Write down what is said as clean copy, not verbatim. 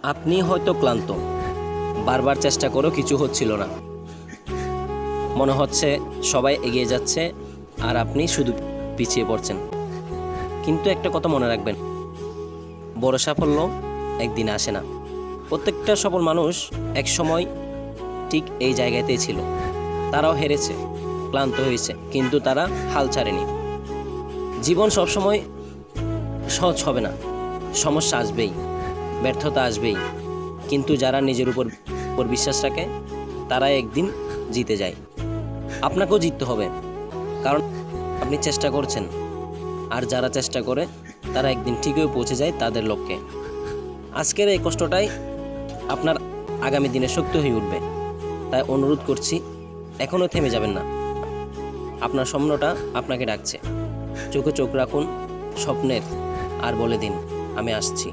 আপনি হয়তো ক্লান্ত, বারবার চেষ্টা করেও কিছু হচ্ছিল না। মনে হচ্ছে সবাই এগিয়ে যাচ্ছে আর আপনি শুধু পিছিয়ে পড়ছেন। কিন্তু একটা কথা মনে রাখবেন, বড় সাফল্য একদিনে আসে না। প্রত্যেকটা সফল মানুষ এক সময় ঠিক এই জায়গাতেই ছিল। তারাও হেরেছে, ক্লান্ত হয়েছে, কিন্তু তারা হাল ছাড়েনি। জীবন সবসময় সহজ হবে না, সমস্যা আসবেই, ব্যর্থতা আসবেই, কিন্তু যারা নিজের উপর বিশ্বাস রাখে তারাই একদিন জিতে যায়। আপনাকেও জিততে হবে, কারণ আপনি চেষ্টা করছেন, আর যারা চেষ্টা করে তারা একদিন ঠিকই পৌঁছে যায় তাদের লক্ষ্যে। আজকের এই কষ্টটাই আপনার আগামী দিনে শক্তি হয়ে উঠবে। তাই অনুরোধ করছি, এখনও থেমে যাবেন না। আপনার স্বপ্নটা আপনাকে ডাকছে। চোখে চোখ রাখুন স্বপ্নের, আর বলে দিন, আমি আসছি।